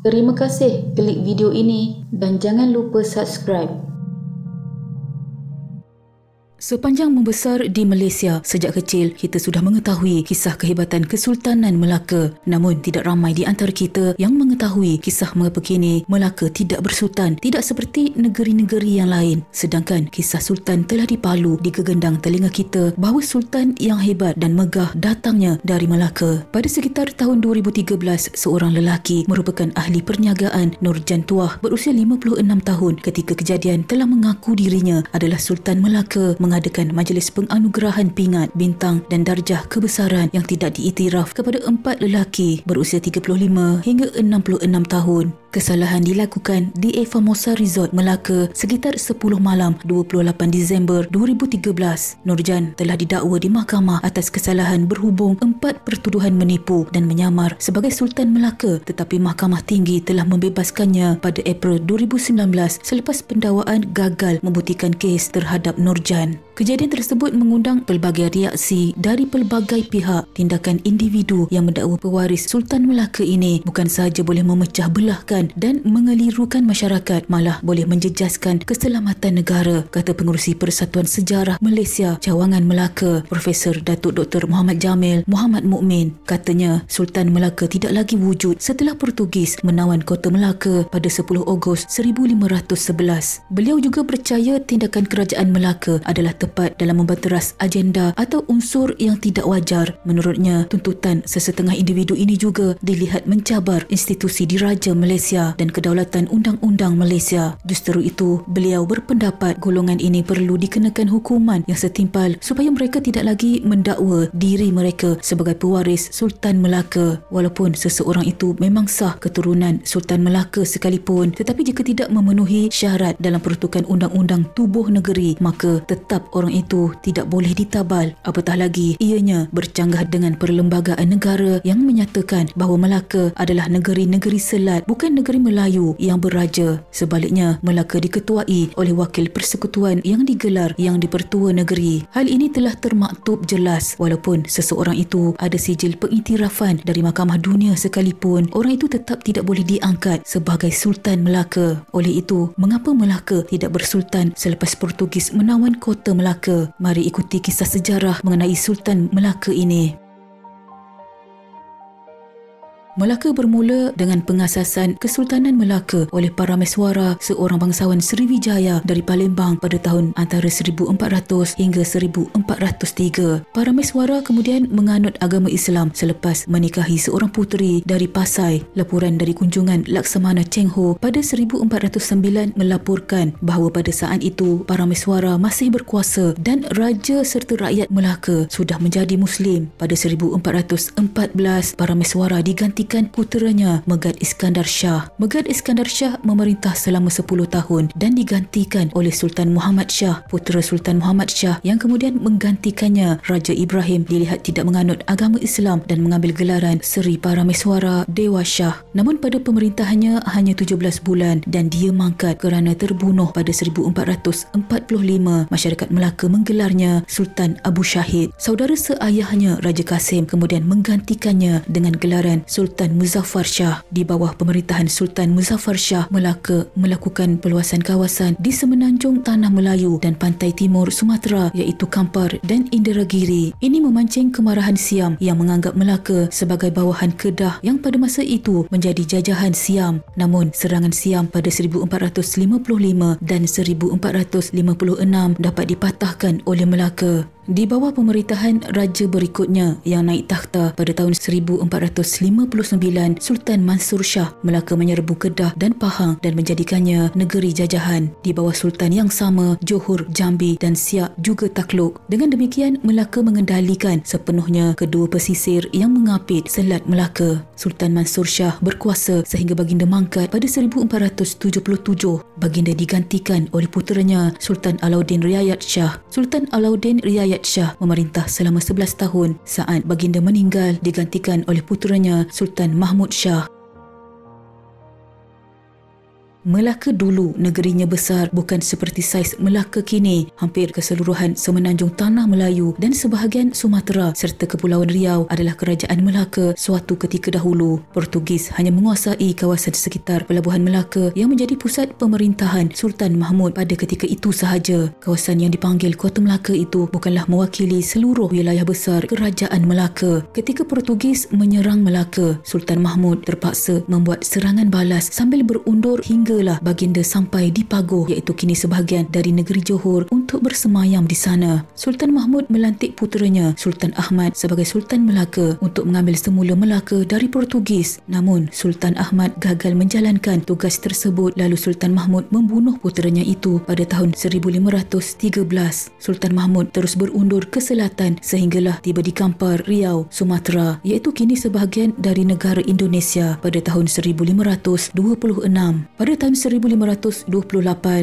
Terima kasih klik video ini dan jangan lupa subscribe. Sepanjang membesar di Malaysia, sejak kecil kita sudah mengetahui kisah kehebatan Kesultanan Melaka. Namun tidak ramai di antara kita yang mengetahui kisah mengapa kini Melaka tidak bersultan, tidak seperti negeri-negeri yang lain. Sedangkan kisah sultan telah dipalu di gegendang telinga kita bahawa sultan yang hebat dan megah datangnya dari Melaka. Pada sekitar tahun 2013, seorang lelaki merupakan ahli perniagaan Nurjan Tuah berusia 56 tahun ketika kejadian telah mengaku dirinya adalah Sultan Melaka mengadakan majlis penganugerahan pingat, bintang dan darjah kebesaran yang tidak diiktiraf kepada 4 lelaki berusia 35 hingga 66 tahun. Kesalahan dilakukan di Eva Mosa Resort Melaka sekitar 10 malam 28 Disember 2013. Nurjan telah didakwa di mahkamah atas kesalahan berhubung 4 pertuduhan menipu dan menyamar sebagai Sultan Melaka, tetapi Mahkamah Tinggi telah membebaskannya pada April 2019 selepas pendakwaan gagal membuktikan kes terhadap Nurjan. Kejadian tersebut mengundang pelbagai reaksi dari pelbagai pihak. Tindakan individu yang mendakwa pewaris Sultan Melaka ini bukan sahaja boleh memecah belahkan dan mengelirukan masyarakat, malah boleh menjejaskan keselamatan negara, kata Pengerusi Persatuan Sejarah Malaysia Cawangan Melaka, Profesor Datuk Dr. Muhammad Jamil Muhammad Mukmin. Katanya, Sultan Melaka tidak lagi wujud setelah Portugis menawan kota Melaka pada 10 Ogos 1511. Beliau juga percaya tindakan kerajaan Melaka adalah tepat dalam membanteras agenda atau unsur yang tidak wajar. Menurutnya, tuntutan sesetengah individu ini juga dilihat mencabar institusi diraja Malaysia dan kedaulatan undang-undang Malaysia. Justru itu, beliau berpendapat golongan ini perlu dikenakan hukuman yang setimpal supaya mereka tidak lagi mendakwa diri mereka sebagai pewaris Sultan Melaka. Walaupun seseorang itu memang sah keturunan Sultan Melaka sekalipun, tetapi jika tidak memenuhi syarat dalam peruntukan undang-undang tubuh negeri, maka tetap orang itu tidak boleh ditabal. Apatah lagi, ianya bercanggah dengan perlembagaan negara yang menyatakan bahawa Melaka adalah negeri-negeri selat, bukan negeri Melayu yang beraja. Sebaliknya, Melaka diketuai oleh wakil persekutuan yang digelar yang dipertua negeri. Hal ini telah termaktub jelas. Walaupun seseorang itu ada sijil pengiktirafan dari Mahkamah Dunia sekalipun, orang itu tetap tidak boleh diangkat sebagai Sultan Melaka. Oleh itu, mengapa Melaka tidak bersultan selepas Portugis menawan kota Melaka? Mari ikuti kisah sejarah mengenai Sultan Melaka ini. Melaka bermula dengan pengasasan Kesultanan Melaka oleh Parameswara, seorang bangsawan Sriwijaya dari Palembang pada tahun antara 1400 hingga 1403. Parameswara kemudian menganut agama Islam selepas menikahi seorang puteri dari Pasai. Laporan dari kunjungan Laksamana Cheng Ho pada 1409 melaporkan bahawa pada saat itu Parameswara masih berkuasa dan raja serta rakyat Melaka sudah menjadi Muslim. Pada 1414, Parameswara digantikan puteranya Megad Iskandar Shah. Megad Iskandar Shah memerintah selama 10 tahun dan digantikan oleh Sultan Muhammad Shah. Putera Sultan Muhammad Shah yang kemudian menggantikannya, Raja Ibrahim, dilihat tidak menganut agama Islam dan mengambil gelaran Seri Parameswara Dewa Shah. Namun pada pemerintahannya hanya 17 bulan dan dia mangkat kerana terbunuh pada 1445. Masyarakat Melaka menggelarnya Sultan Abu Syahid. Saudara seayahnya Raja Kasim kemudian menggantikannya dengan gelaran Sultan Muzaffar Shah. Di bawah pemerintahan Sultan Muzaffar Shah, Melaka melakukan perluasan kawasan di semenanjung Tanah Melayu dan pantai timur Sumatera iaitu Kampar dan Inderagiri. Ini memancing kemarahan Siam yang menganggap Melaka sebagai bawahan Kedah yang pada masa itu menjadi jajahan Siam. Namun serangan Siam pada 1455 dan 1456 dapat dipatahkan oleh Melaka. Di bawah pemerintahan raja berikutnya yang naik takhta pada tahun 1459, Sultan Mansur Shah, Melaka menyerbu Kedah dan Pahang dan menjadikannya negeri jajahan. Di bawah sultan yang sama, Johor, Jambi dan Siak juga takluk. Dengan demikian, Melaka mengendalikan sepenuhnya kedua pesisir yang mengapit Selat Melaka. Sultan Mansur Shah berkuasa sehingga baginda mangkat pada 1477. Baginda digantikan oleh puteranya Sultan Alauddin Riayat Shah. Sultan Alauddin Riayat Shah memerintah selama 11 tahun. Saat baginda meninggal, digantikan oleh puteranya Sultan Mahmud Shah. Melaka dulu negerinya besar bukan seperti saiz Melaka kini. Hampir keseluruhan semenanjung Tanah Melayu dan sebahagian Sumatera serta Kepulauan Riau adalah kerajaan Melaka suatu ketika dahulu. Portugis hanya menguasai kawasan sekitar Pelabuhan Melaka yang menjadi pusat pemerintahan Sultan Mahmud pada ketika itu sahaja. Kawasan yang dipanggil Kota Melaka itu bukanlah mewakili seluruh wilayah besar kerajaan Melaka. Ketika Portugis menyerang Melaka, Sultan Mahmud terpaksa membuat serangan balas sambil berundur hinggalah baginda sampai di Pagoh, iaitu kini sebahagian dari negeri Johor, untuk bersemayam di sana. Sultan Mahmud melantik puteranya Sultan Ahmad sebagai Sultan Melaka untuk mengambil semula Melaka dari Portugis. Namun Sultan Ahmad gagal menjalankan tugas tersebut, lalu Sultan Mahmud membunuh puteranya itu pada tahun 1513. Sultan Mahmud terus berundur ke selatan sehinggalah tiba di Kampar, Riau, Sumatera, iaitu kini sebahagian dari negara Indonesia pada tahun 1526. Pada tahun 1528,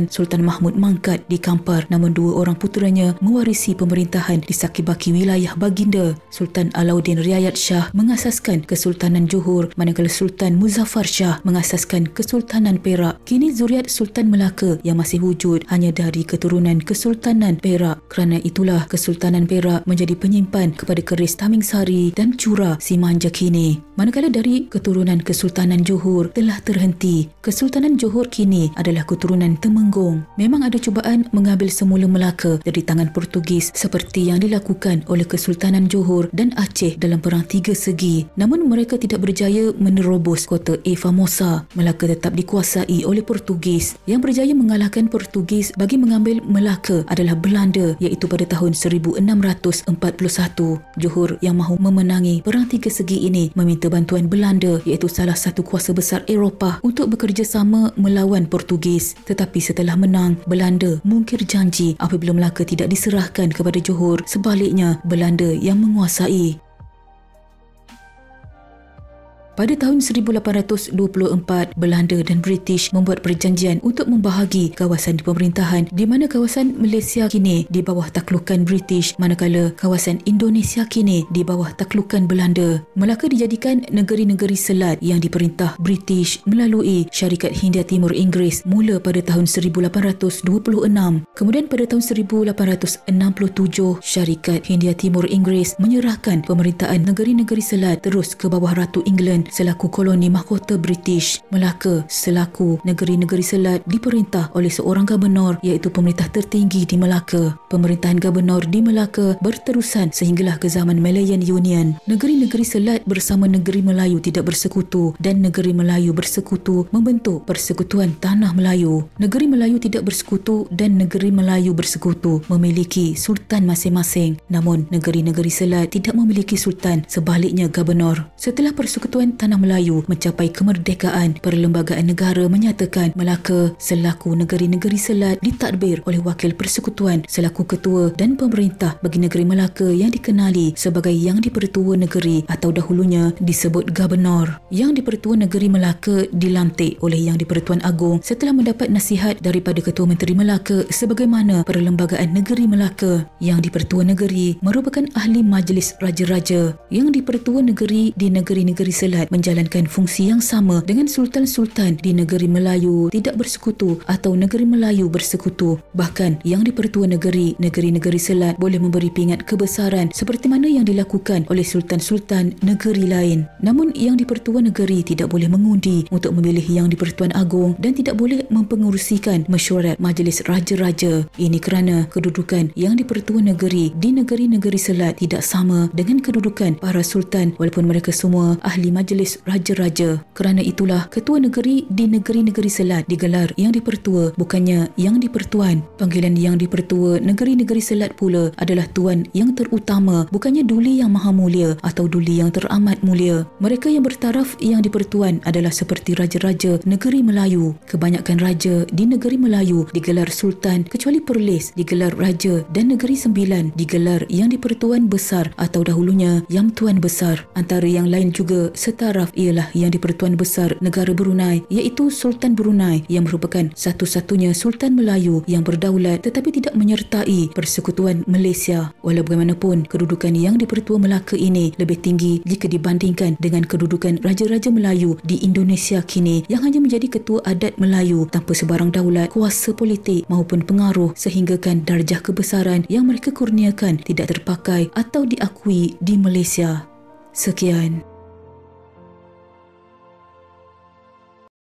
Sultan Mahmud mangkat di Kampar, namun dua orang puteranya mewarisi pemerintahan di sakibaki wilayah baginda. Sultan Alauddin Riayat Shah mengasaskan Kesultanan Johor, manakala Sultan Muzaffar Shah mengasaskan Kesultanan Perak. Kini zuriat Sultan Melaka yang masih wujud hanya dari keturunan Kesultanan Perak. Kerana itulah Kesultanan Perak menjadi penyimpan kepada keris Tamingsari dan Cura Simanja kini. Manakala dari keturunan Kesultanan Johor telah terhenti. Kesultanan Johor kini adalah keturunan Temenggung. Memang ada cubaan mengambil semula Melaka dari tangan Portugis seperti yang dilakukan oleh Kesultanan Johor dan Aceh dalam Perang Tiga Segi. Namun mereka tidak berjaya menerobos kota Formosa. Melaka tetap dikuasai oleh Portugis. Yang berjaya mengalahkan Portugis bagi mengambil Melaka adalah Belanda, iaitu pada tahun 1641. Johor yang mahu memenangi Perang Tiga Segi ini meminta bantuan Belanda, iaitu salah satu kuasa besar Eropah, untuk bekerjasama melawan Portugis. Tetapi setelah menang, Belanda mungkir janji apabila Melaka tidak diserahkan kepada Johor. Sebaliknya, Belanda yang menguasai. Pada tahun 1824, Belanda dan British membuat perjanjian untuk membahagi kawasan di pemerintahan, di mana kawasan Malaysia kini di bawah taklukan British, manakala kawasan Indonesia kini di bawah taklukan Belanda. Melaka dijadikan negeri-negeri selat yang diperintah British melalui Syarikat Hindia Timur Inggeris mula pada tahun 1826. Kemudian pada tahun 1867, Syarikat Hindia Timur Inggeris menyerahkan pemerintahan negeri-negeri selat terus ke bawah Ratu England selaku koloni mahkota British. Melaka selaku negeri-negeri selat diperintah oleh seorang gubernur, iaitu pemerintah tertinggi di Melaka. Pemerintahan gubernur di Melaka berterusan sehinggalah ke zaman Malayan Union. Negeri-negeri selat bersama negeri Melayu tidak bersekutu dan negeri Melayu bersekutu membentuk Persekutuan Tanah Melayu. Negeri Melayu tidak bersekutu dan negeri Melayu bersekutu memiliki sultan masing-masing. Namun negeri-negeri selat tidak memiliki sultan, sebaliknya gubernur. Setelah Persekutuan Tanah Melayu mencapai kemerdekaan, Perlembagaan Negara menyatakan Melaka selaku negeri-negeri selat ditadbir oleh Wakil Persekutuan selaku ketua dan pemerintah bagi negeri Melaka yang dikenali sebagai Yang di-Pertua Negeri atau dahulunya disebut Gubernur. Yang di-Pertua Negeri Melaka dilantik oleh Yang di-Pertuan Agong setelah mendapat nasihat daripada Ketua Menteri Melaka sebagaimana Perlembagaan Negeri Melaka. Yang di-Pertua Negeri merupakan ahli Majlis Raja-Raja. Yang di-Pertua Negeri di negeri-negeri selat menjalankan fungsi yang sama dengan sultan-sultan di negeri Melayu tidak bersekutu atau negeri Melayu bersekutu. Bahkan yang di-Pertua Negeri, negeri-negeri selat boleh memberi pingat kebesaran seperti mana yang dilakukan oleh sultan-sultan negeri lain. Namun yang di-Pertua Negeri tidak boleh mengundi untuk memilih Yang di-Pertuan Agong dan tidak boleh mempengerusikan mesyuarat Majlis Raja-Raja. Ini kerana kedudukan Yang di-Pertua Negeri di negeri-negeri selat tidak sama dengan kedudukan para sultan walaupun mereka semua ahli Majlis Raja-Raja. Kerana itulah ketua negeri di negeri-negeri selat digelar Yang di-Pertua, bukannya Yang di-Pertuan. Panggilan Yang di-Pertua negeri-negeri selat pula adalah Tuan yang terutama, bukannya Duli Yang Maha Mulia atau Duli yang teramat mulia. Mereka yang bertaraf Yang di-Pertuan adalah seperti raja-raja negeri Melayu. Kebanyakan raja di negeri Melayu digelar Sultan, kecuali Perlis digelar Raja dan Negeri Sembilan digelar Yang di-Pertuan Besar atau dahulunya Yang Tuan Besar. Antara yang lain juga taraf ialah Yang di-Pertuan Besar Negara Brunei, iaitu Sultan Brunei yang merupakan satu-satunya Sultan Melayu yang berdaulat tetapi tidak menyertai Persekutuan Malaysia. Walau bagaimanapun, kedudukan Yang di-Pertua Melaka ini lebih tinggi jika dibandingkan dengan kedudukan Raja-Raja Melayu di Indonesia kini yang hanya menjadi Ketua Adat Melayu tanpa sebarang daulat, kuasa politik maupun pengaruh, sehinggakan darjah kebesaran yang mereka kurniakan tidak terpakai atau diakui di Malaysia. Sekian.